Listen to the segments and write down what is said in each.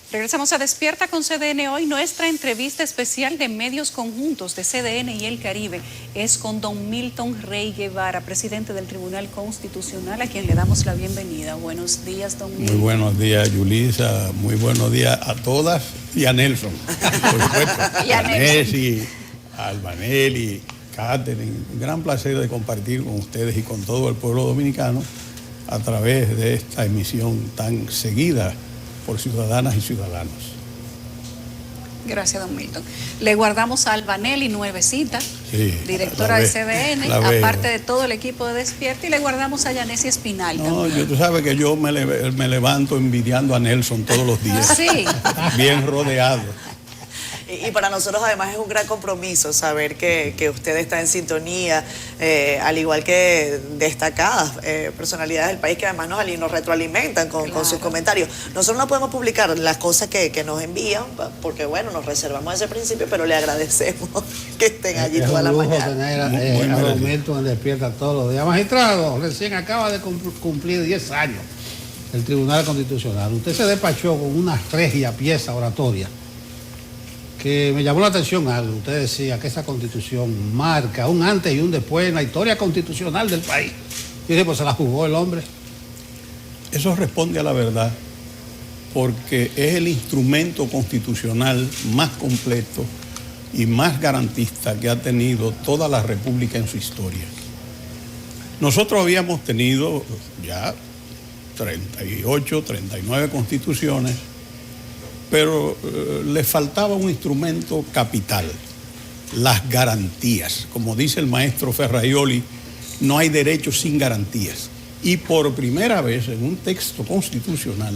Regresamos a Despierta con CDN hoy. Nuestra entrevista especial de medios conjuntos de CDN y el Caribe es con don Milton Rey Guevara, presidente del Tribunal Constitucional, a quien le damos la bienvenida. Buenos días, don Milton. Muy buenos días, Yulisa. Muy buenos días a todas y a Nelson, por supuesto. Y a Nessie, a Albanelli, Catherine. Un gran placer de compartir con ustedes y con todo el pueblo dominicano a través de esta emisión tan seguida por ciudadanas y ciudadanos. Gracias, don Milton. Le guardamos a Albanelli, nuevecita, sí, directora de CDN, aparte de todo el equipo de Despierta, y le guardamos a Yanessi Espinal también. Tú sabes que yo me levanto envidiando a Nelson todos los días. Sí. Bien rodeado. Y para nosotros además es un gran compromiso saber que usted está en sintonía, al igual que destacadas personalidades del país que además nos retroalimentan con sus comentarios. Nosotros no podemos publicar las cosas que nos envían, porque bueno, nos reservamos ese principio, pero le agradecemos que estén allí toda la mañana. Tener a don Milton Despierta todos los días. Magistrado, recién acaba de cumplir 10 años el Tribunal Constitucional. Usted se despachó con una regia pieza oratoria que me llamó la atención algo. Usted decía que esa Constitución marca un antes y un después en la historia constitucional del país. Y dije, pues se la jugó el hombre. Eso responde a la verdad, porque es el instrumento constitucional más completo y más garantista que ha tenido toda la República en su historia. Nosotros habíamos tenido ya 38, 39 constituciones, pero le faltaba un instrumento capital, las garantías. Como dice el maestro Ferraioli, no hay derechos sin garantías. Y por primera vez en un texto constitucional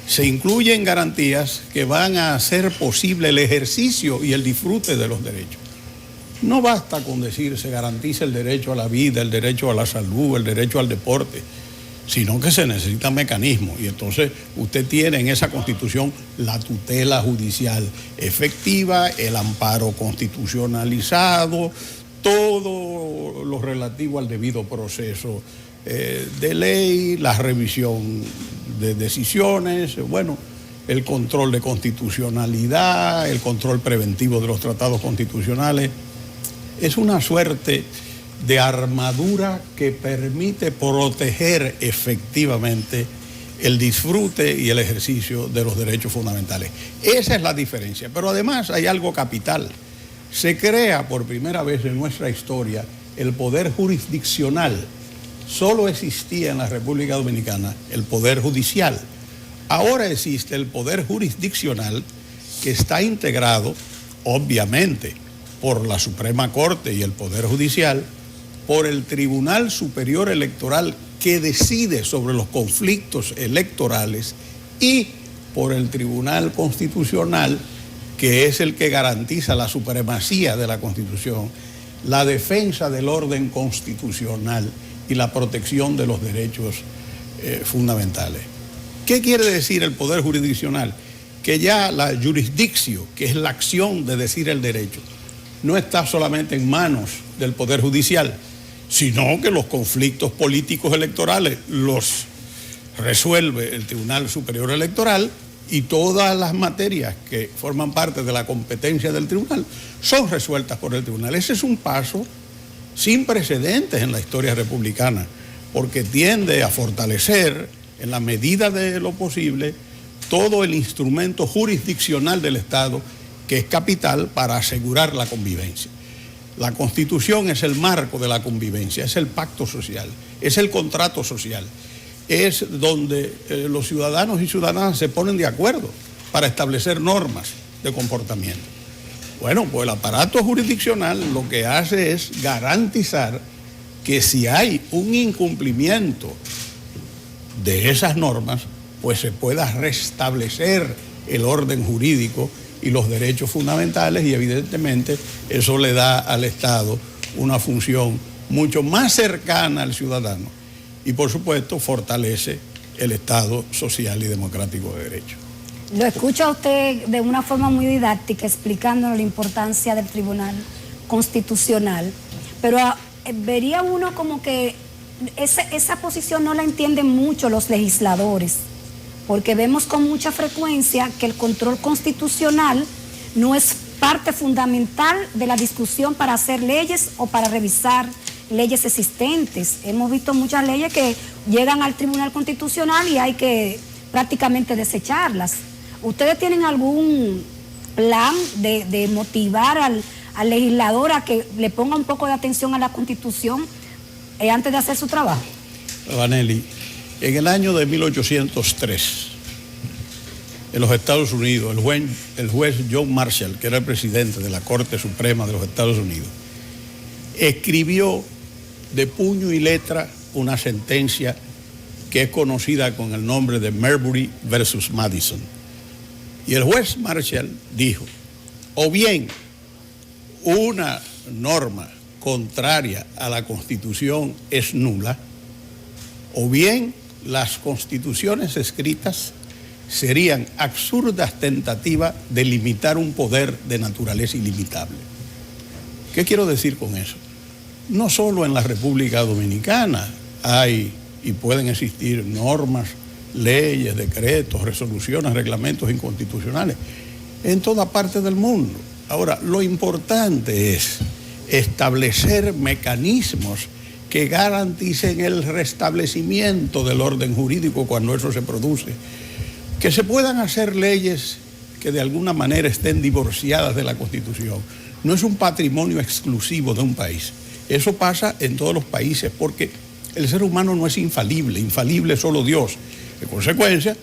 se incluyen garantías que van a hacer posible el ejercicio y el disfrute de los derechos. No basta con decir se garantiza el derecho a la vida, el derecho a la salud, el derecho al deporte, sino que se necesitan mecanismos. Y entonces usted tiene en esa Constitución la tutela judicial efectiva, el amparo constitucionalizado, todo lo relativo al debido proceso de ley, la revisión de decisiones, bueno, el control de constitucionalidad, el control preventivo de los tratados constitucionales. Es una suerte de armadura que permite proteger efectivamente el disfrute y el ejercicio de los derechos fundamentales. Esa es la diferencia. Pero además hay algo capital. Se crea por primera vez en nuestra historia el poder jurisdiccional. Solo existía en la República Dominicana el poder judicial. Ahora existe el poder jurisdiccional, que está integrado, obviamente, por la Suprema Corte y el Poder Judicial, por el Tribunal Superior Electoral, que decide sobre los conflictos electorales, y por el Tribunal Constitucional, que es el que garantiza la supremacía de la Constitución, la defensa del orden constitucional y la protección de los derechos fundamentales. ¿Qué quiere decir el poder jurisdiccional? Que ya la jurisdicción, que es la acción de decir el derecho, no está solamente en manos del Poder Judicial, sino que los conflictos políticos electorales los resuelve el Tribunal Superior Electoral, y todas las materias que forman parte de la competencia del tribunal son resueltas por el tribunal. Ese es un paso sin precedentes en la historia republicana, porque tiende a fortalecer, en la medida de lo posible, todo el instrumento jurisdiccional del Estado, que es capital para asegurar la convivencia. La Constitución es el marco de la convivencia, es el pacto social, es el contrato social, es donde los ciudadanos y ciudadanas se ponen de acuerdo para establecer normas de comportamiento. Bueno, pues el aparato jurisdiccional lo que hace es garantizar que si hay un incumplimiento de esas normas, pues se pueda restablecer el orden jurídico y los derechos fundamentales, y evidentemente eso le da al Estado una función mucho más cercana al ciudadano y por supuesto fortalece el Estado social y democrático de derecho. Lo escucha usted de una forma muy didáctica explicándonos la importancia del Tribunal Constitucional, pero vería uno como que esa posición no la entienden mucho los legisladores, porque vemos con mucha frecuencia que el control constitucional no es parte fundamental de la discusión para hacer leyes o para revisar leyes existentes. Hemos visto muchas leyes que llegan al Tribunal Constitucional y hay que prácticamente desecharlas. ¿Ustedes tienen algún plan de motivar al legislador a que le ponga un poco de atención a la Constitución antes de hacer su trabajo? Vanelli, en el año de 1803, en los Estados Unidos, el juez John Marshall, que era el presidente de la Corte Suprema de los Estados Unidos, escribió de puño y letra una sentencia que es conocida con el nombre de Marbury versus Madison. Y el juez Marshall dijo, o bien una norma contraria a la Constitución es nula, o bien las constituciones escritas serían absurdas tentativas de limitar un poder de naturaleza ilimitable. ¿Qué quiero decir con eso? No solo en la República Dominicana hay y pueden existir normas, leyes, decretos, resoluciones, reglamentos inconstitucionales, en toda parte del mundo. Ahora, lo importante es establecer mecanismos que garanticen el restablecimiento del orden jurídico cuando eso se produce, que se puedan hacer leyes que de alguna manera estén divorciadas de la Constitución. No es un patrimonio exclusivo de un país. Eso pasa en todos los países porque el ser humano no es infalible, infalible es solo Dios. En consecuencia,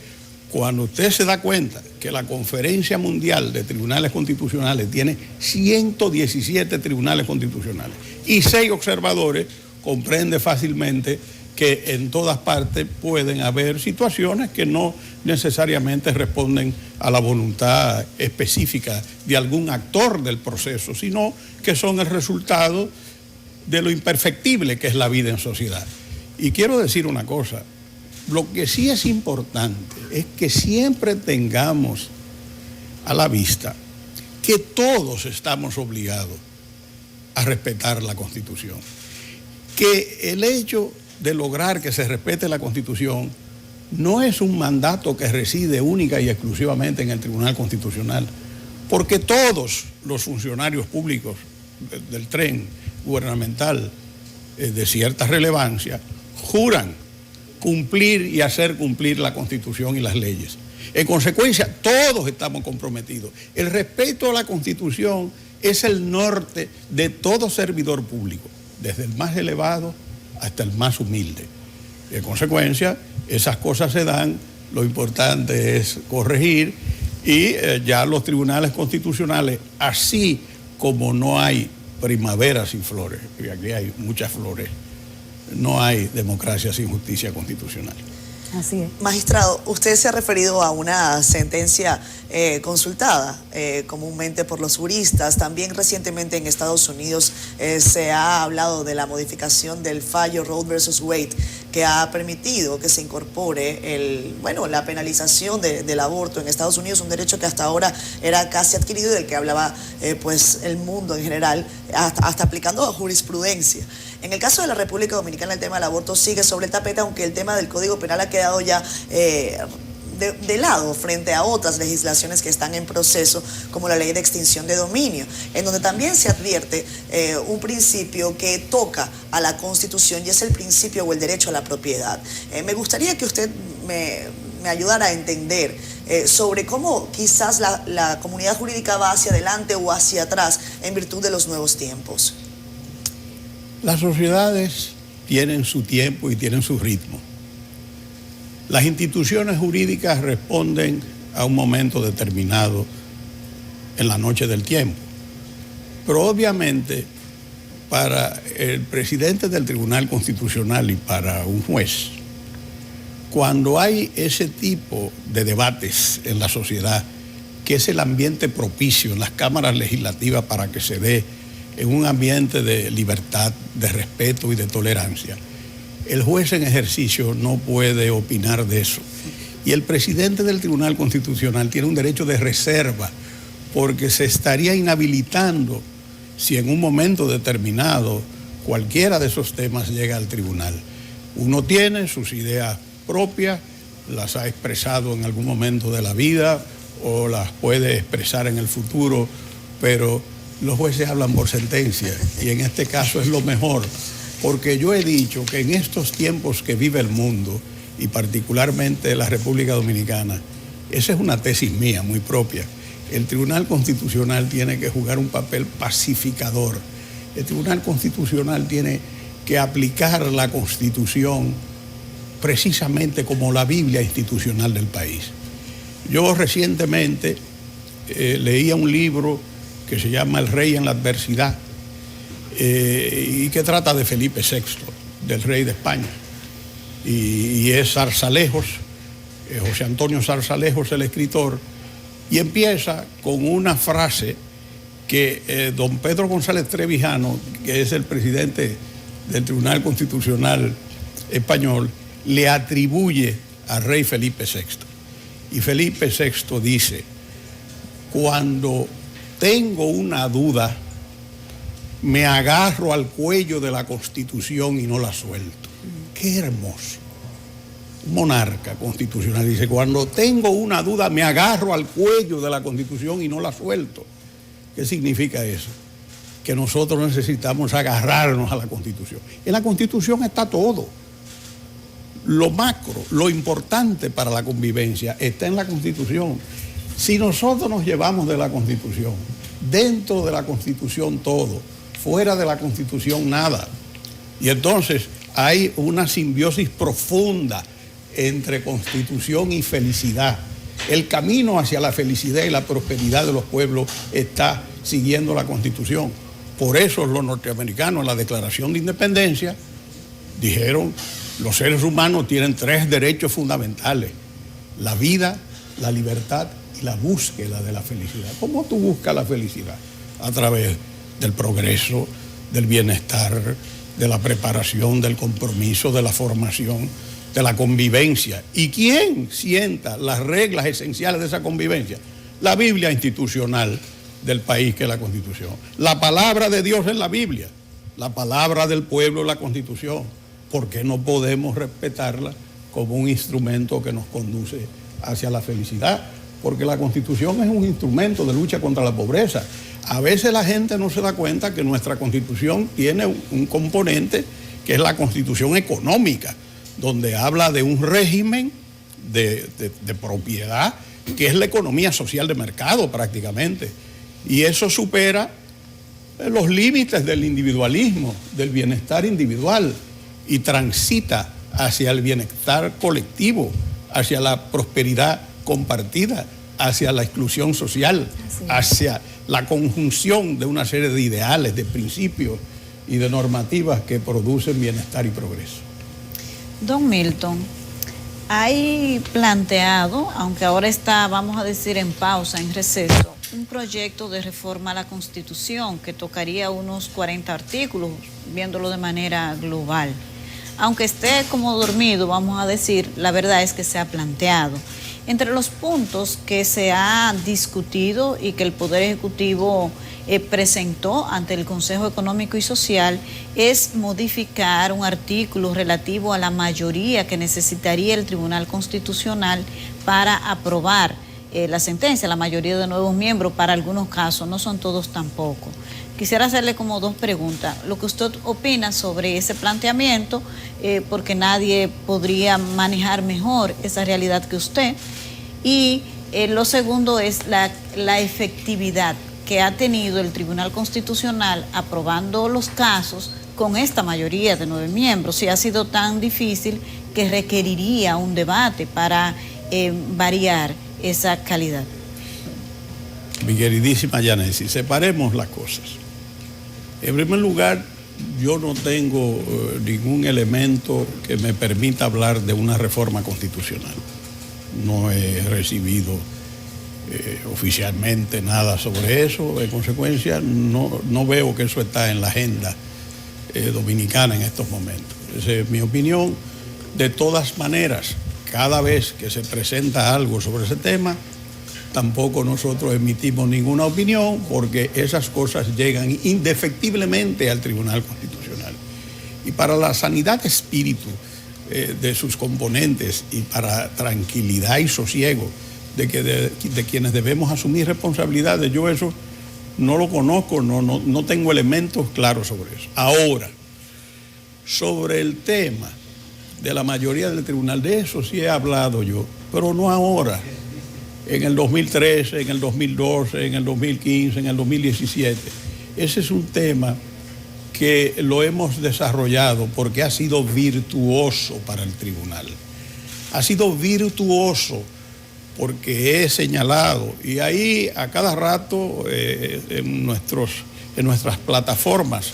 cuando usted se da cuenta que la Conferencia Mundial de Tribunales Constitucionales tiene 117 tribunales constitucionales y 6 observadores, comprende fácilmente que en todas partes pueden haber situaciones que no necesariamente responden a la voluntad específica de algún actor del proceso, sino que son el resultado de lo imperfectible que es la vida en sociedad. Y quiero decir una cosa, lo que sí es importante es que siempre tengamos a la vista que todos estamos obligados a respetar la Constitución, que el hecho de lograr que se respete la Constitución no es un mandato que reside única y exclusivamente en el Tribunal Constitucional, porque todos los funcionarios públicos del tren gubernamental de cierta relevancia juran cumplir y hacer cumplir la Constitución y las leyes. En consecuencia, todos estamos comprometidos. El respeto a la Constitución es el norte de todo servidor público, desde el más elevado hasta el más humilde. En consecuencia, esas cosas se dan, lo importante es corregir y ya los tribunales constitucionales, así como no hay primavera sin flores, y aquí hay muchas flores, no hay democracia sin justicia constitucional. Así es. Magistrado, usted se ha referido a una sentencia consultada comúnmente por los juristas. También recientemente en Estados Unidos se ha hablado de la modificación del fallo Roe versus Wade, que ha permitido que se incorpore la penalización del aborto en Estados Unidos, un derecho que hasta ahora era casi adquirido y del que hablaba el mundo en general, hasta aplicando jurisprudencia. En el caso de la República Dominicana, el tema del aborto sigue sobre el tapete, aunque el tema del Código Penal ha quedado ya de lado frente a otras legislaciones que están en proceso, como la ley de extinción de dominio, en donde también se advierte un principio que toca a la Constitución y es el principio o el derecho a la propiedad. Me gustaría que usted me ayudara a entender sobre cómo quizás la comunidad jurídica va hacia adelante o hacia atrás en virtud de los nuevos tiempos. Las sociedades tienen su tiempo y tienen su ritmo. Las instituciones jurídicas responden a un momento determinado en la noche del tiempo. Pero obviamente para el presidente del Tribunal Constitucional y para un juez, cuando hay ese tipo de debates en la sociedad, que es el ambiente propicio en las cámaras legislativas para que se dé en un ambiente de libertad, de respeto y de tolerancia, el juez en ejercicio no puede opinar de eso. Y el presidente del Tribunal Constitucional tiene un derecho de reserva, porque se estaría inhabilitando si en un momento determinado cualquiera de esos temas llega al tribunal. Uno tiene sus ideas propias las ha expresado en algún momento de la vida o las puede expresar en el futuro, pero los jueces hablan por sentencia y en este caso es lo mejor, porque yo he dicho que en estos tiempos que vive el mundo y particularmente la República Dominicana, esa es una tesis mía muy propia, el Tribunal Constitucional tiene que jugar un papel pacificador. El Tribunal Constitucional tiene que aplicar la Constitución precisamente como la Biblia institucional del país. Yo recientemente leía un libro que se llama El Rey en la Adversidad y que trata de Felipe VI, del rey de España. Y es Zarzalejos, José Antonio Zarzalejos, el escritor, y empieza con una frase que don Pedro González Trevijano, que es el presidente del Tribunal Constitucional español, le atribuye al rey Felipe VI. Y Felipe VI dice: cuando tengo una duda, me agarro al cuello de la Constitución y no la suelto. Qué hermoso. Un monarca constitucional dice: cuando tengo una duda, me agarro al cuello de la Constitución y no la suelto. ¿Qué significa eso? Que nosotros necesitamos agarrarnos a la Constitución. En la Constitución está todo. Lo macro, lo importante para la convivencia está en la Constitución. Si nosotros nos llevamos de la Constitución, dentro de la Constitución todo, fuera de la Constitución nada. Y entonces hay una simbiosis profunda entre Constitución y felicidad. El camino hacia la felicidad y la prosperidad de los pueblos está siguiendo la Constitución. Por eso los norteamericanos en la Declaración de Independencia dijeron: los seres humanos tienen 3 derechos fundamentales: la vida, la libertad y la búsqueda de la felicidad. ¿Cómo tú buscas la felicidad? A través del progreso, del bienestar, de la preparación, del compromiso, de la formación, de la convivencia. ¿Y quién sienta las reglas esenciales de esa convivencia? La Biblia institucional del país, que es la Constitución. La palabra de Dios es la Biblia, la palabra del pueblo es la Constitución. ¿Por qué no podemos respetarla como un instrumento que nos conduce hacia la felicidad? Porque la Constitución es un instrumento de lucha contra la pobreza. A veces la gente no se da cuenta que nuestra Constitución tiene un componente que es la Constitución económica, donde habla de un régimen de propiedad, que es la economía social de mercado prácticamente. Y eso supera los límites del individualismo, del bienestar individual, y transita hacia el bienestar colectivo, hacia la prosperidad compartida, hacia la exclusión social, hacia la conjunción de una serie de ideales, de principios y de normativas que producen bienestar y progreso. Don Milton, hay planteado, aunque ahora está, vamos a decir, en pausa, en receso, un proyecto de reforma a la Constitución que tocaría unos 40 artículos, viéndolo de manera global. Aunque esté como dormido, vamos a decir, la verdad es que se ha planteado. Entre los puntos que se ha discutido y que el Poder Ejecutivo presentó ante el Consejo Económico y Social es modificar un artículo relativo a la mayoría que necesitaría el Tribunal Constitucional para aprobar la sentencia, la mayoría de nuevos miembros para algunos casos, no son todos tampoco. Quisiera hacerle como 2 preguntas. Lo que usted opina sobre ese planteamiento, porque nadie podría manejar mejor esa realidad que usted. Y lo segundo es la efectividad que ha tenido el Tribunal Constitucional aprobando los casos con esta mayoría de 9 miembros. Si ha sido tan difícil que requeriría un debate para variar esa calidad. Mi queridísima Yanesi, separemos las cosas. En primer lugar, yo no tengo ningún elemento que me permita hablar de una reforma constitucional. No he recibido oficialmente nada sobre eso. En consecuencia, no veo que eso está en la agenda dominicana en estos momentos. Esa es mi opinión. De todas maneras, cada vez que se presenta algo sobre ese tema, tampoco nosotros emitimos ninguna opinión, porque esas cosas llegan indefectiblemente al Tribunal Constitucional. Y para la sanidad de espíritu de sus componentes y para tranquilidad y sosiego de quienes debemos asumir responsabilidades. Yo eso no lo conozco, no tengo elementos claros sobre eso. Ahora, sobre el tema de la mayoría del tribunal, de eso sí he hablado yo, pero no ahora, en el 2013, en el 2012, en el 2015, en el 2017. Ese es un tema que lo hemos desarrollado porque ha sido virtuoso para el tribunal. Ha sido virtuoso porque he señalado, y ahí a cada rato en nuestras plataformas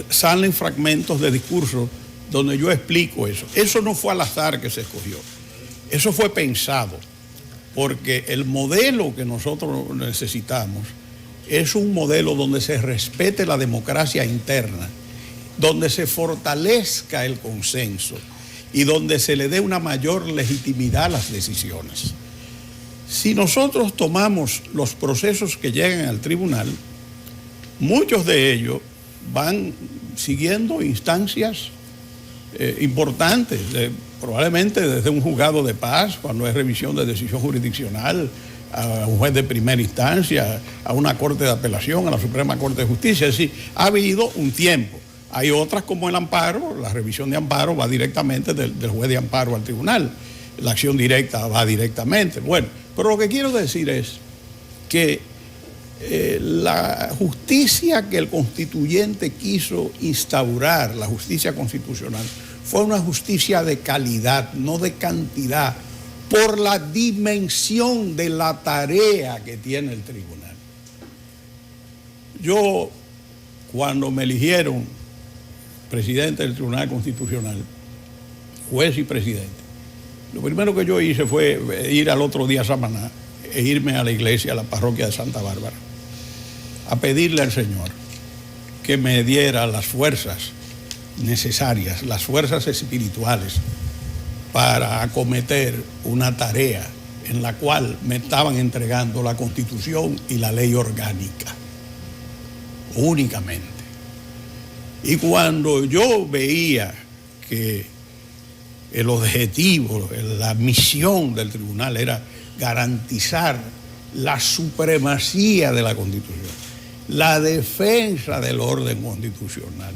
salen fragmentos de discursos donde yo explico eso. Eso no fue al azar que se escogió, eso fue pensado, porque el modelo que nosotros necesitamos es un modelo donde se respete la democracia interna, donde se fortalezca el consenso y donde se le dé una mayor legitimidad a las decisiones. Si nosotros tomamos los procesos que llegan al tribunal, muchos de ellos van siguiendo instancias importantes, probablemente desde un juzgado de paz, cuando es revisión de decisión jurisdiccional, a un juez de primera instancia, a una corte de apelación, a la Suprema Corte de Justicia. Es decir, ha habido un tiempo. Hay otras como el amparo, la revisión de amparo va directamente del juez de amparo al tribunal, la acción directa va directamente. Bueno, pero lo que quiero decir es que la justicia que el constituyente quiso instaurar, la justicia constitucional, fue una justicia de calidad, no de cantidad, por la dimensión de la tarea que tiene el tribunal. Yo, cuando me eligieron presidente del Tribunal Constitucional, juez y presidente, lo primero que yo hice fue ir al otro día a Samaná e irme a la iglesia, a la parroquia de Santa Bárbara, a pedirle al Señor que me diera las fuerzas necesarias, las fuerzas espirituales para acometer una tarea en la cual me estaban entregando la Constitución y la ley orgánica, únicamente. Y cuando yo veía que el objetivo, la misión del tribunal era garantizar la supremacía de la Constitución, la defensa del orden constitucional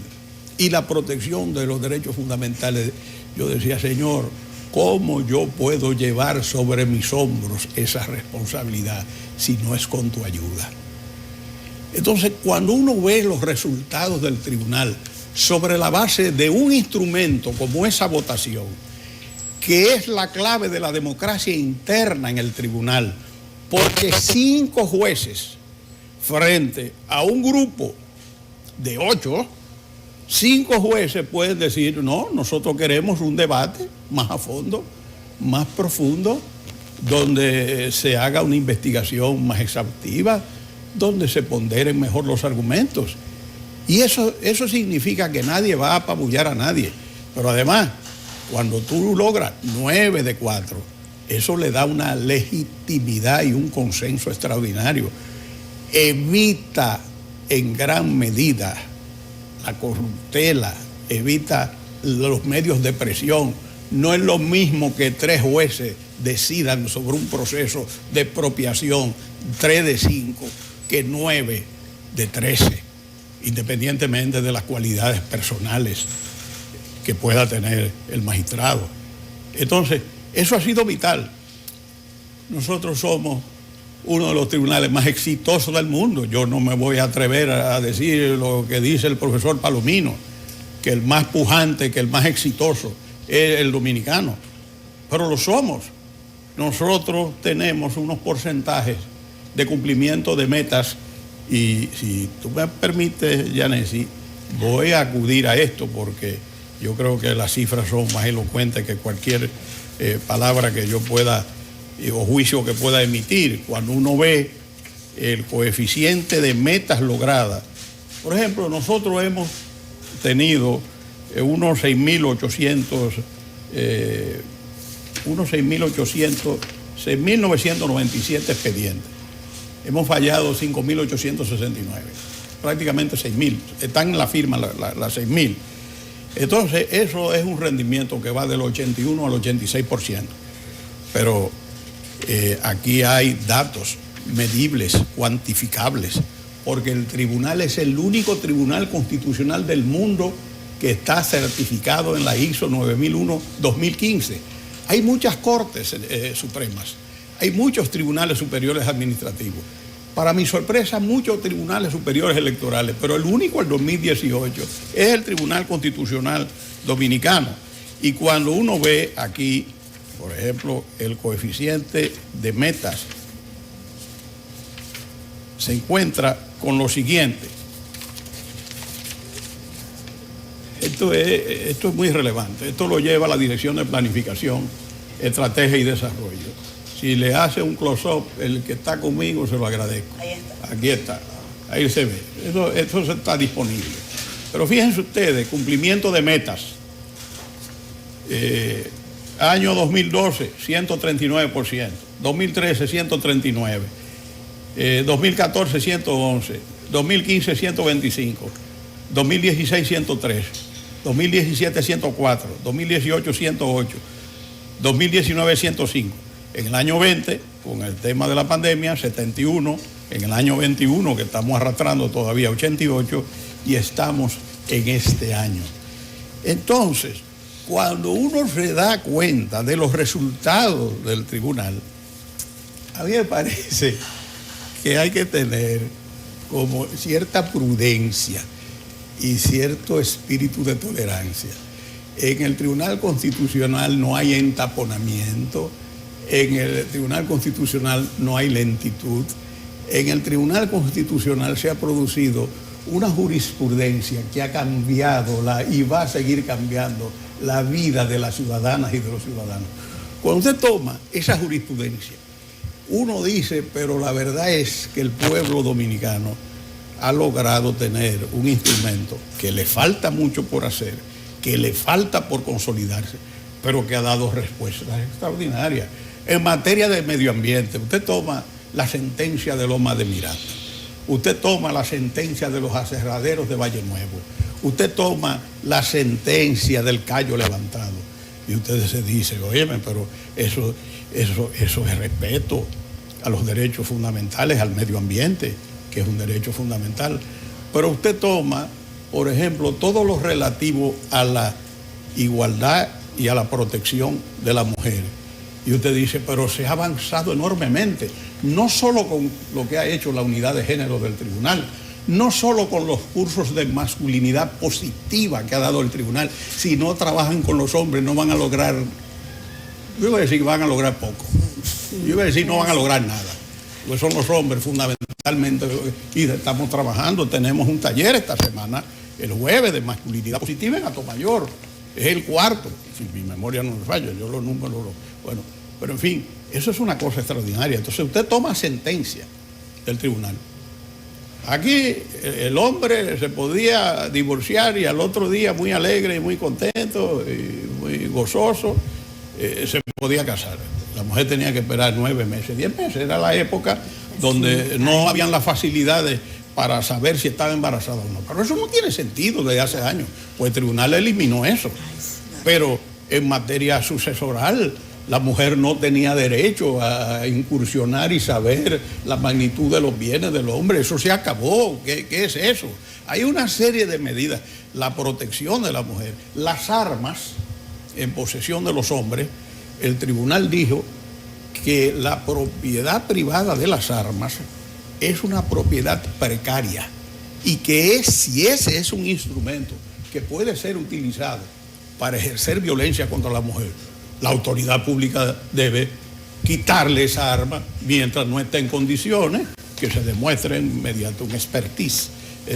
y la protección de los derechos fundamentales, yo decía, Señor, ¿cómo yo puedo llevar sobre mis hombros esa responsabilidad si no es con tu ayuda? Entonces, cuando uno ve los resultados del tribunal sobre la base de un instrumento como esa votación, que es la clave de la democracia interna en el tribunal, porque 5 jueces frente a un grupo de 8, 5 jueces pueden decir, no, nosotros queremos un debate más a fondo, más profundo, donde se haga una investigación más exhaustiva, donde se ponderen mejor los argumentos. Y eso significa que nadie va a apabullar a nadie. Pero además, cuando tú logras 9 de 4, eso le da una legitimidad y un consenso extraordinario. Evita en gran medida la corruptela, evita los medios de presión. No es lo mismo que 3 jueces decidan sobre un proceso de expropiación, 3 de 5, que 9 de 13, independientemente de las cualidades personales que pueda tener el magistrado. Entonces, eso ha sido vital. Nosotros somos uno de los tribunales más exitosos del mundo. Yo no me voy a atrever a decir lo que dice el profesor Palomino, que el más pujante, que el más exitoso es el dominicano, pero lo somos. Nosotros tenemos unos porcentajes de cumplimiento de metas y si tú me permites, Yanesi, voy a acudir a esto porque yo creo que las cifras son más elocuentes que cualquier palabra que yo pueda o juicio que pueda emitir. Cuando uno ve el coeficiente de metas logradas, por ejemplo, nosotros hemos tenido unos 6.997 expedientes. Hemos fallado 5.869, prácticamente 6.000. Están en la firma las 6.000. Entonces, eso es un rendimiento que va del 81 al 86%. Pero aquí hay datos medibles, cuantificables, porque el tribunal es el único tribunal constitucional del mundo que está certificado en la ISO 9001-2015. Hay muchas cortes supremas, hay muchos tribunales superiores administrativos. Para mi sorpresa, muchos tribunales superiores electorales, pero el único, el 2018, es el Tribunal Constitucional Dominicano. Y cuando uno ve aquí, por ejemplo, el coeficiente de metas, se encuentra con lo siguiente. Esto es muy relevante. Esto lo lleva a la Dirección de Planificación, Estrategia y Desarrollo. Si le hace un close-up, el que está conmigo, se lo agradezco. Ahí está. Aquí está. Ahí se ve. Eso está disponible. Pero fíjense ustedes, cumplimiento de metas. Año 2012, 139%. 2013, 139%. 2014, 111%. 2015, 125%. 2016, 103%. 2017, 104%. 2018, 108%. 2019, 105%. En el año 20, con el tema de la pandemia, 71, en el año 21, que estamos arrastrando todavía 88, y estamos en este año. Entonces, cuando uno se da cuenta de los resultados del tribunal, a mí me parece que hay que tener como cierta prudencia y cierto espíritu de tolerancia. En el Tribunal Constitucional no hay entaponamiento. En el Tribunal Constitucional no hay lentitud. En el Tribunal Constitucional se ha producido una jurisprudencia que ha cambiado y va a seguir cambiando la vida de las ciudadanas y de los ciudadanos. Cuando usted toma esa jurisprudencia, uno dice, pero la verdad es que el pueblo dominicano ha logrado tener un instrumento que le falta mucho por hacer, que le falta por consolidarse, pero que ha dado respuestas extraordinarias. En materia de medio ambiente, usted toma la sentencia de Loma de Miranda, usted toma la sentencia de los aserraderos de Valle Nuevo, usted toma la sentencia del Cayo Levantado, y ustedes se dicen, óyeme, pero eso es respeto a los derechos fundamentales, al medio ambiente, que es un derecho fundamental. Pero usted toma, por ejemplo, todo lo relativo a la igualdad y a la protección de la mujer. Y usted dice, pero se ha avanzado enormemente, no solo con lo que ha hecho la unidad de género del tribunal, no solo con los cursos de masculinidad positiva que ha dado el tribunal. Si no trabajan con los hombres no van a lograr, yo iba a decir que van a lograr poco, yo iba a decir no van a lograr nada, pues son los hombres fundamentalmente, y estamos trabajando, tenemos un taller esta semana, el jueves, de masculinidad positiva en Atomayor, es el cuarto, si mi memoria no me falla, yo los números, bueno, pero en fin, eso es una cosa extraordinaria. Entonces usted toma sentencia del tribunal. Aquí el hombre se podía divorciar y al otro día muy alegre y muy contento y muy gozoso se podía casar. La mujer tenía que esperar 9 meses, 10 meses. Era la época donde no habían las facilidades para saber si estaba embarazada o no. Pero eso no tiene sentido desde hace años, pues el tribunal eliminó eso. Pero en materia sucesoral, la mujer no tenía derecho a incursionar y saber la magnitud de los bienes del hombre. Eso se acabó. ¿Qué es eso? Hay una serie de medidas. La protección de la mujer. Las armas en posesión de los hombres. El tribunal dijo que la propiedad privada de las armas es una propiedad precaria y que si ese es un instrumento que puede ser utilizado para ejercer violencia contra la mujer, la autoridad pública debe quitarle esa arma mientras no esté en condiciones que se demuestren mediante un expertise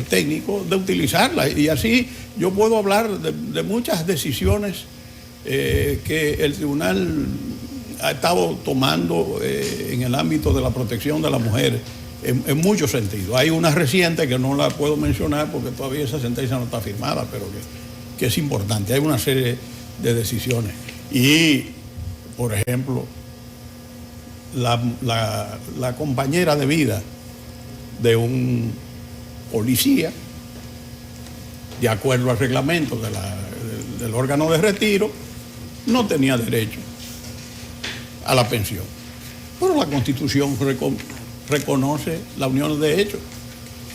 técnico de utilizarla. Y así yo puedo hablar de muchas decisiones que el tribunal ha estado tomando en el ámbito de la protección de la mujer en muchos sentidos. Hay una reciente que no la puedo mencionar porque todavía esa sentencia no está firmada, pero que es importante. Hay una serie de decisiones. Y, por ejemplo, la compañera de vida de un policía, de acuerdo al reglamento del órgano de retiro, no tenía derecho a la pensión. Pero la Constitución reconoce la unión de hechos.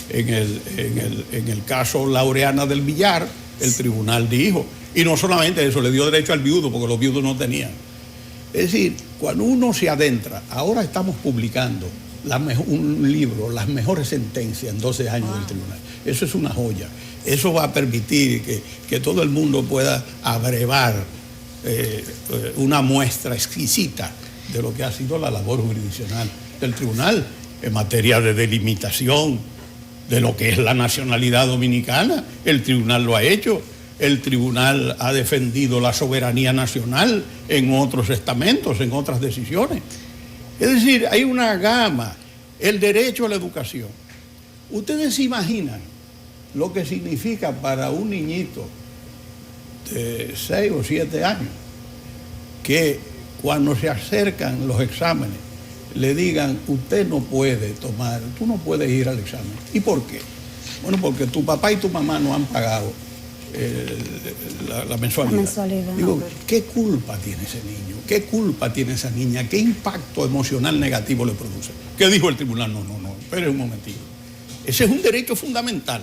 En el caso Laureana del Villar, el tribunal dijo, y no solamente eso, le dio derecho al viudo, porque los viudos no tenían. Es decir, cuando uno se adentra, ahora estamos publicando un libro, las mejores sentencias en 12 años del tribunal. Eso es una joya. Eso va a permitir que todo el mundo pueda abrevar una muestra exquisita de lo que ha sido la labor jurisdiccional del tribunal en materia de delimitación de lo que es la nacionalidad dominicana. El tribunal lo ha hecho. El tribunal ha defendido la soberanía nacional en otros estamentos, en otras decisiones. Es decir, hay una gama. El derecho a la educación. Ustedes se imaginan lo que significa para un niñito de 6 o 7 años que cuando se acercan los exámenes le digan, usted no puede tomar, tú no puedes ir al examen. ¿Y por qué? Bueno, porque tu papá y tu mamá no han pagado la mensualidad. Digo, ¿qué culpa tiene ese niño? ¿Qué culpa tiene esa niña? ¿Qué impacto emocional negativo le produce? ¿Qué dijo el tribunal? No, espere un momentito. Ese es un derecho fundamental.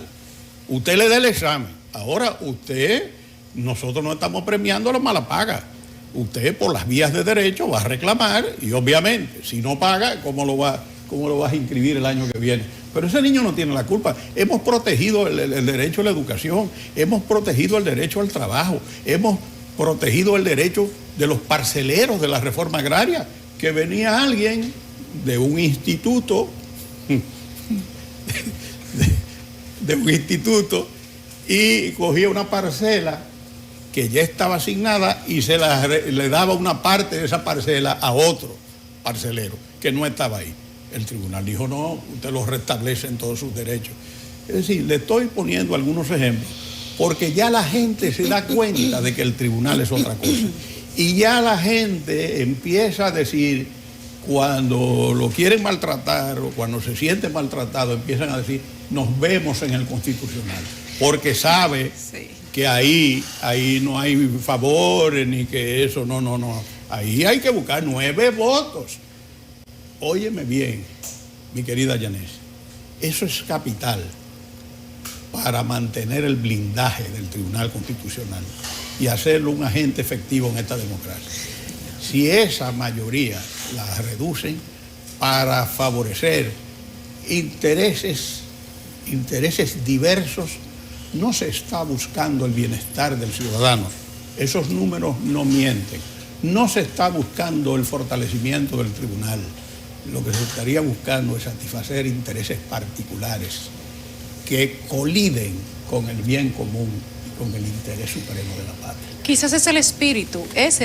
Usted le da el examen. Ahora nosotros no estamos premiando la mala paga. Usted por las vías de derecho va a reclamar y obviamente, si no paga, ¿cómo lo vas a inscribir el año que viene? Pero ese niño no tiene la culpa. Hemos protegido el derecho a la educación, hemos protegido el derecho al trabajo, hemos protegido el derecho de los parceleros de la reforma agraria, que venía alguien de un instituto, de un instituto, y cogía una parcela que ya estaba asignada y le daba una parte de esa parcela a otro parcelero que no estaba ahí. El tribunal dijo, no, usted lo restablece en todos sus derechos. Es decir, le estoy poniendo algunos ejemplos porque ya la gente se da cuenta de que el tribunal es otra cosa. Y ya la gente empieza a decir, cuando lo quieren maltratar o cuando se siente maltratado, empiezan a decir, nos vemos en el Constitucional, porque sabe que ahí no hay favores ni que eso, no. Ahí hay que buscar 9 votos. Óyeme bien, mi querida Yanés, eso es capital para mantener el blindaje del Tribunal Constitucional y hacerlo un agente efectivo en esta democracia. Si esa mayoría la reducen para favorecer intereses diversos, no se está buscando el bienestar del ciudadano. Esos números no mienten. No se está buscando el fortalecimiento del tribunal. Lo que se estaría buscando es satisfacer intereses particulares que coliden con el bien común y con el interés supremo de la patria. Quizás ese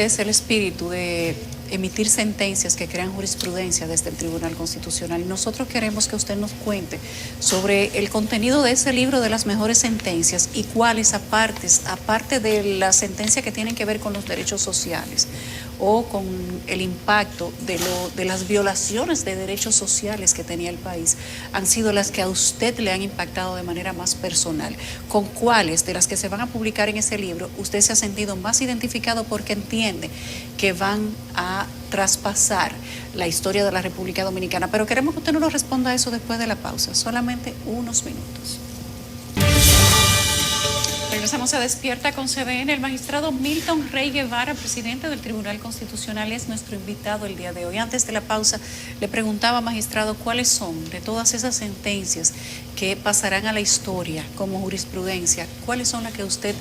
es el espíritu de emitir sentencias que crean jurisprudencia desde el Tribunal Constitucional. Y nosotros queremos que usted nos cuente sobre el contenido de ese libro de las mejores sentencias y cuáles, aparte de la sentencia que tienen que ver con los derechos sociales o con el impacto de las violaciones de derechos sociales que tenía el país, han sido las que a usted le han impactado de manera más personal. ¿Con cuáles de las que se van a publicar en ese libro usted se ha sentido más identificado porque entiende que van a traspasar la historia de la República Dominicana? Pero queremos que usted nos lo responda a eso después de la pausa, solamente unos minutos. Regresamos a Despierta con CDN. El magistrado Milton Rey Guevara, presidente del Tribunal Constitucional, es nuestro invitado el día de hoy. Antes de la pausa, le preguntaba, magistrado, cuáles son de todas esas sentencias que pasarán a la historia como jurisprudencia, cuáles son las que a usted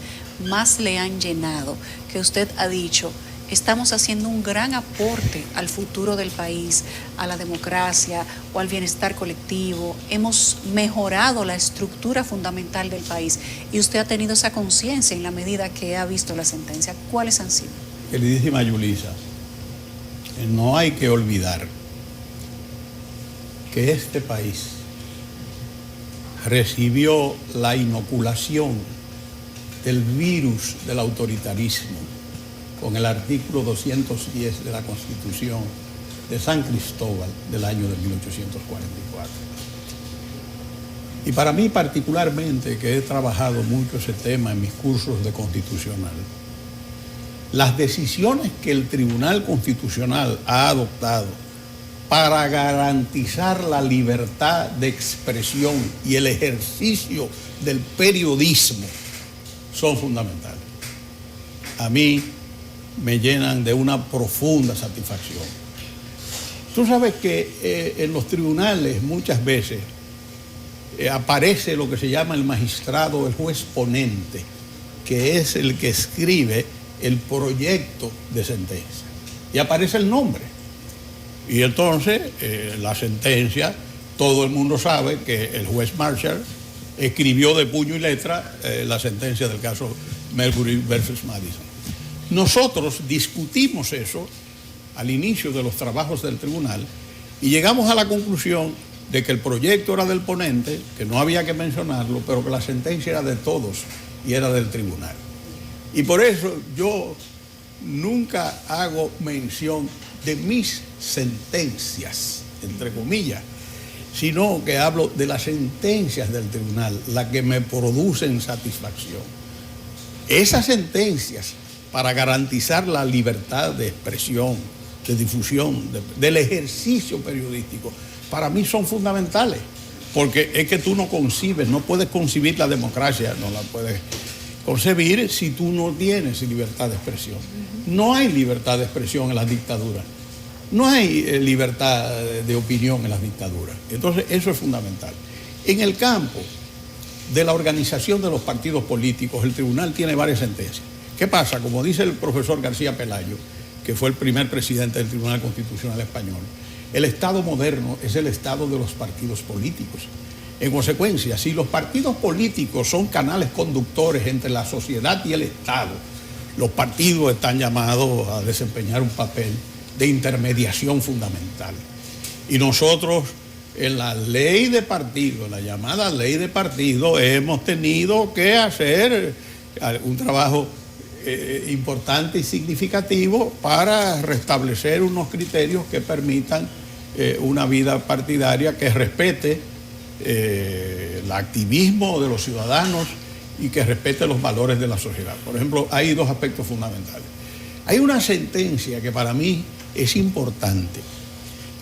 más le han llenado, que usted ha dicho, estamos haciendo un gran aporte al futuro del país, a la democracia o al bienestar colectivo. Hemos mejorado la estructura fundamental del país y usted ha tenido esa conciencia en la medida que ha visto la sentencia. ¿Cuáles han sido? Queridísima Yulisa, no hay que olvidar que este país recibió la inoculación del virus del autoritarismo con el artículo 210 de la Constitución de San Cristóbal del año de 1844. Y para mí particularmente, que he trabajado mucho ese tema en mis cursos de constitucional, las decisiones que el Tribunal Constitucional ha adoptado para garantizar la libertad de expresión y el ejercicio del periodismo son fundamentales. A mí me llenan de una profunda satisfacción. Tú sabes que en los tribunales muchas veces aparece lo que se llama el magistrado, el juez ponente, que es el que escribe el proyecto de sentencia. Y aparece el nombre. Y entonces la sentencia, todo el mundo sabe que el juez Marshall escribió de puño y letra la sentencia del caso Marbury versus Madison. Nosotros discutimos eso al inicio de los trabajos del tribunal y llegamos a la conclusión de que el proyecto era del ponente, que no había que mencionarlo, pero que la sentencia era de todos y era del tribunal. Y por eso yo nunca hago mención de mis sentencias, entre comillas, sino que hablo de las sentencias del tribunal, las que me producen satisfacción. Esas sentencias, para garantizar la libertad de expresión, de difusión, del ejercicio periodístico, para mí son fundamentales, porque es que tú no concibes, no puedes concebir la democracia, no la puedes concebir si tú no tienes libertad de expresión. No hay libertad de expresión en las dictaduras, no hay libertad de opinión en las dictaduras. Entonces eso es fundamental. En el campo de la organización de los partidos políticos, el tribunal tiene varias sentencias. ¿Qué pasa? Como dice el profesor García Pelayo, que fue el primer presidente del Tribunal Constitucional Español, el Estado moderno es el Estado de los partidos políticos. En consecuencia, si los partidos políticos son canales conductores entre la sociedad y el Estado, los partidos están llamados a desempeñar un papel de intermediación fundamental. Y nosotros, en la ley de partido, la llamada ley de partido, hemos tenido que hacer un trabajo importante y significativo para restablecer unos criterios que permitan una vida partidaria que respete el activismo de los ciudadanos y que respete los valores de la sociedad. Por ejemplo, hay dos aspectos fundamentales. Hay una sentencia que para mí es importante.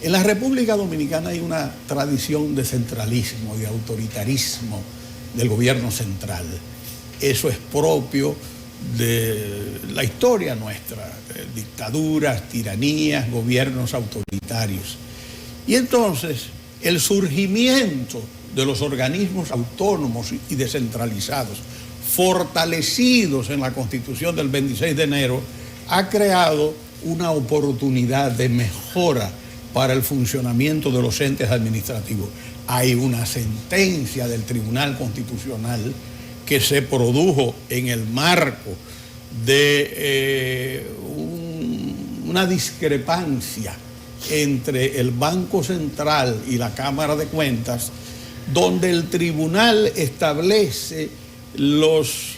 En la República Dominicana hay una tradición de centralismo, de autoritarismo del gobierno central. Eso es propio de la historia nuestra, dictaduras, tiranías, gobiernos autoritarios. Y entonces el surgimiento de los organismos autónomos y descentralizados, fortalecidos en la Constitución del 26 de enero, ha creado una oportunidad de mejora para el funcionamiento de los entes administrativos. Hay una sentencia del Tribunal Constitucional que se produjo en el marco de una discrepancia entre el Banco Central y la Cámara de Cuentas, donde el tribunal establece los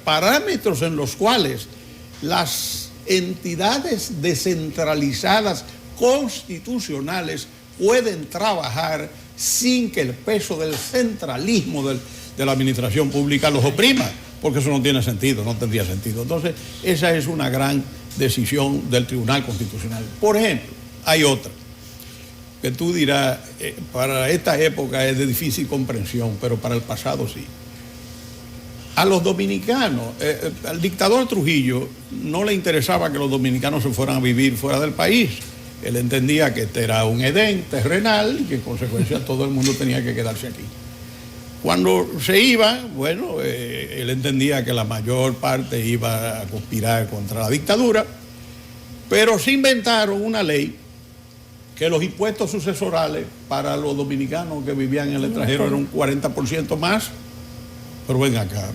parámetros en los cuales las entidades descentralizadas constitucionales pueden trabajar sin que el peso del centralismo de la administración pública los oprima, porque eso no tiene sentido, no tendría sentido. Entonces, esa es una gran decisión del Tribunal Constitucional. Por ejemplo, hay otra, que tú dirás, para esta época es de difícil comprensión, pero para el pasado sí. A los dominicanos, al dictador Trujillo no le interesaba que los dominicanos se fueran a vivir fuera del país. Él entendía que este era un Edén terrenal y que en consecuencia todo el mundo tenía que quedarse aquí. Cuando se iba, bueno, él entendía que la mayor parte iba a conspirar contra la dictadura, pero se inventaron una ley que los impuestos sucesorales para los dominicanos que vivían en el extranjero eran un 40% más. Pero ven acá,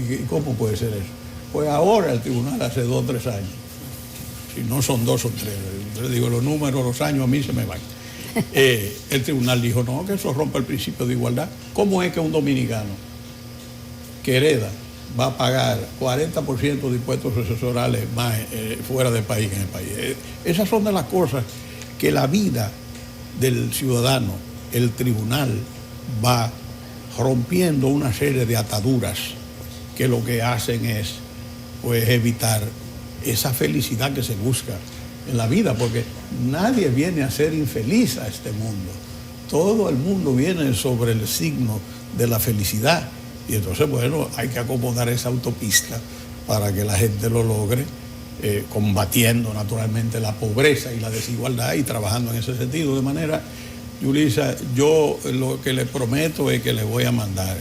¿y cómo puede ser eso? Pues ahora el tribunal hace 2 o 3 años, si no son 2 o 3, les digo los números, los años a mí se me van. El tribunal dijo, no, que eso rompe el principio de igualdad. ¿Cómo es que un dominicano que hereda va a pagar 40% de impuestos sucesorales más fuera del país que en el país? Esas son de las cosas que la vida del ciudadano, el tribunal va rompiendo una serie de ataduras que lo que hacen es pues evitar esa felicidad que se busca en la vida, porque nadie viene a ser infeliz a este mundo. Todo el mundo viene sobre el signo de la felicidad. Y entonces, bueno, hay que acomodar esa autopista para que la gente lo logre, combatiendo naturalmente la pobreza y la desigualdad y trabajando en ese sentido. De manera, Yulisa, yo lo que le prometo es que le voy a mandar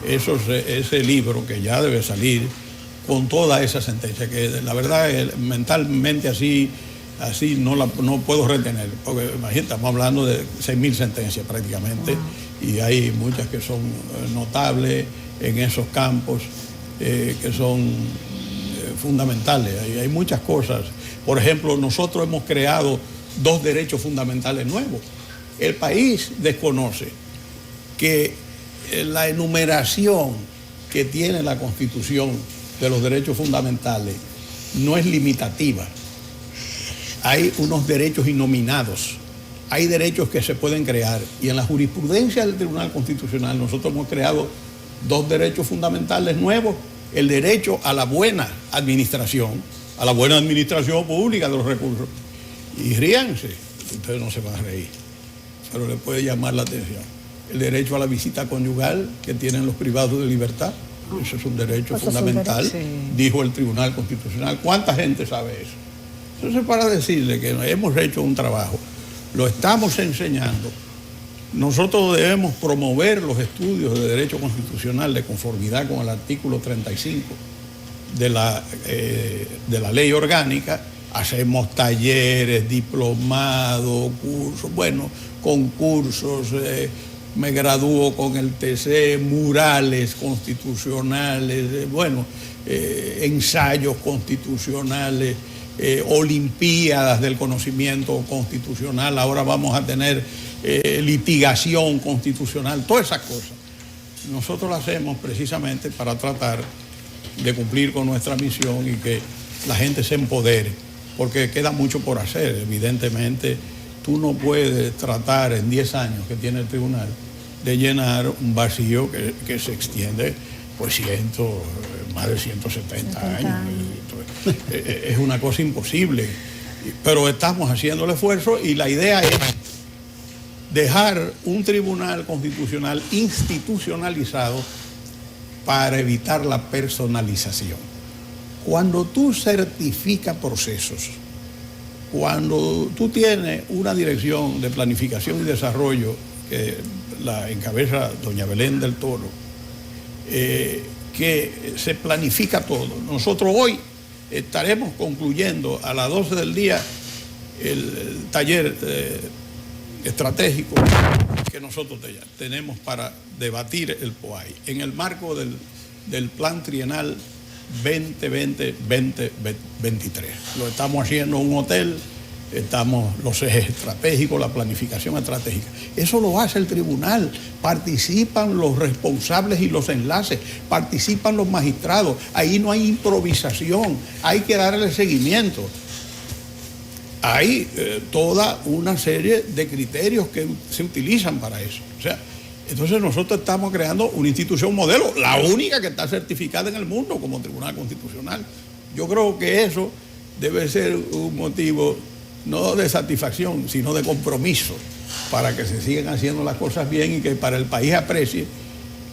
ese libro que ya debe salir con toda esa sentencia, que la verdad mentalmente así no puedo retener, porque imagínate, estamos hablando de 6.000 sentencias prácticamente, y hay muchas que son notables en esos campos, que son fundamentales. Hay muchas cosas. Por ejemplo, nosotros hemos creado 2 derechos fundamentales nuevos. El país desconoce que la enumeración que tiene la Constitución de los derechos fundamentales no es limitativa. Hay unos derechos innominados, hay derechos que se pueden crear, y en la jurisprudencia del Tribunal Constitucional nosotros hemos creado 2 derechos fundamentales nuevos: el derecho a la buena administración pública de los recursos. Y ríanse, ustedes no se van a reír, pero les puede llamar la atención: el derecho a la visita conyugal que tienen los privados de libertad. Eso es un derecho fundamental, dijo el Tribunal Constitucional. ¿Cuánta gente sabe eso? Entonces, para decirle que hemos hecho un trabajo, lo estamos enseñando. Nosotros debemos promover los estudios de derecho constitucional de conformidad con el artículo 35 de la ley orgánica. Hacemos talleres, diplomados, cursos, concursos, me gradúo con el TC, murales constitucionales, ensayos constitucionales, olimpiadas del conocimiento constitucional. Ahora vamos a tener litigación constitucional, todas esas cosas. Nosotros lo hacemos precisamente para tratar de cumplir con nuestra misión y que la gente se empodere, porque queda mucho por hacer. Evidentemente, tú no puedes tratar en 10 años que tiene el tribunal de llenar un vacío que se extiende pues más de 170 años. Es una cosa imposible, pero estamos haciendo el esfuerzo, y la idea es dejar un tribunal constitucional institucionalizado para evitar la personalización. Cuando tú certificas procesos, cuando tú tienes una dirección de planificación y desarrollo que la encabeza doña Belén del Toro, que se planifica todo. Nosotros hoy estaremos concluyendo a las 12 del día el taller estratégico que nosotros tenemos para debatir el POAI en el marco del plan trienal 2020-2023. Lo estamos haciendo en un hotel, los ejes estratégicos, la planificación estratégica. Eso lo hace el tribunal. Participan los responsables y los enlaces, participan los magistrados. Ahí no hay improvisación, hay que darle seguimiento. Hay toda una serie de criterios que se utilizan para eso. O sea, entonces nosotros estamos creando una institución modelo, la única que está certificada en el mundo como Tribunal Constitucional. Yo creo que eso debe ser un motivo no de satisfacción, sino de compromiso, para que se sigan haciendo las cosas bien y que para el país aprecie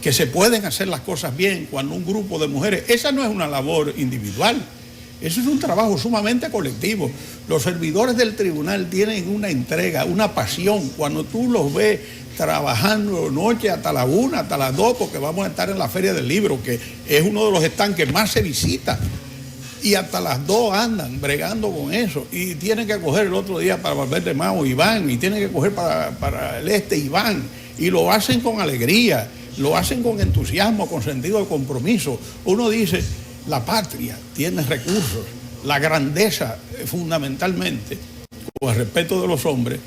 que se pueden hacer las cosas bien cuando un grupo de mujeres, esa no es una labor individual, eso es un trabajo sumamente colectivo. Los servidores del tribunal tienen una entrega, una pasión. Cuando tú los ves trabajando noche hasta la 1, hasta las 2, porque vamos a estar en la Feria del Libro, que es uno de los stands que más se visita, y hasta las 2 andan bregando con eso, y tienen que coger el otro día para Valverde Mao y van, y tienen que coger para el este y van, y lo hacen con alegría, lo hacen con entusiasmo, con sentido de compromiso. Uno dice, la patria tiene recursos, la grandeza fundamentalmente, con el respeto de los hombres.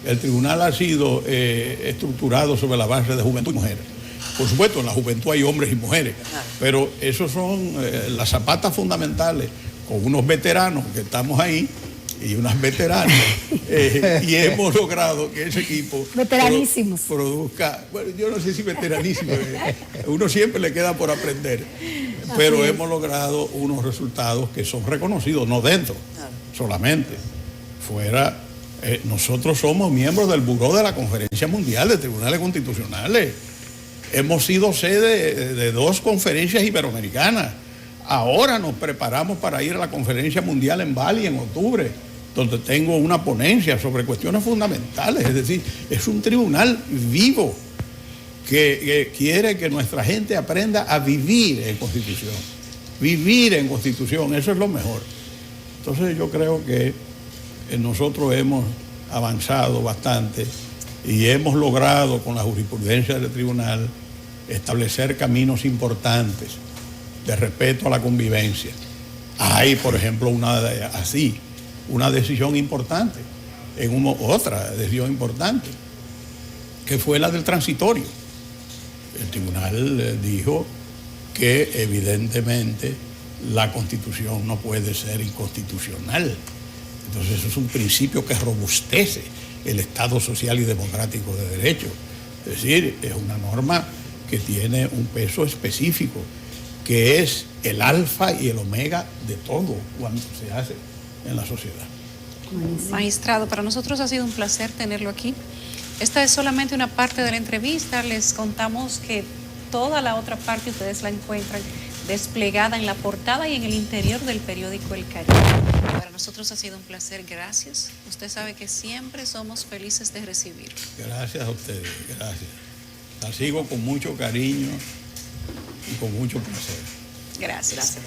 El tribunal ha sido estructurado sobre la base de juventud y mujeres. Por supuesto, en la juventud hay hombres y mujeres, pero esos son las zapatas fundamentales, con unos veteranos que estamos ahí y unas veteranas, y hemos logrado que ese equipo veteranísimos produzca, bueno, yo no sé si veteranísimo, uno siempre le queda por aprender, pero hemos logrado unos resultados que son reconocidos, no dentro solamente, fuera. Nosotros somos miembros del Buró de la Conferencia Mundial de Tribunales Constitucionales. Hemos sido sede de 2 conferencias iberoamericanas. Ahora nos preparamos para ir a la Conferencia Mundial en Bali en octubre, donde tengo una ponencia sobre cuestiones fundamentales. Es decir, es un tribunal vivo que quiere que nuestra gente aprenda a vivir en Constitución. Vivir en Constitución, eso es lo mejor. Entonces yo creo que nosotros hemos avanzado bastante y hemos logrado con la jurisprudencia del tribunal establecer caminos importantes de respeto a la convivencia. Hay, por ejemplo, una decisión importante, otra decisión importante, que fue la del transitorio. El tribunal dijo que evidentemente la Constitución no puede ser inconstitucional. Entonces eso es un principio que robustece el Estado social y democrático de derecho. Es decir, es una norma que tiene un peso específico, que es el alfa y el omega de todo cuanto se hace en la sociedad. Magistrado, para nosotros ha sido un placer tenerlo aquí. Esta es solamente una parte de la entrevista. Les contamos que toda la otra parte ustedes la encuentran desplegada en la portada y en el interior del periódico El Caribe. Para nosotros ha sido un placer, gracias. Usted sabe que siempre somos felices de recibirlo. Gracias a ustedes, gracias. La sigo con mucho cariño y con mucho placer. Gracias.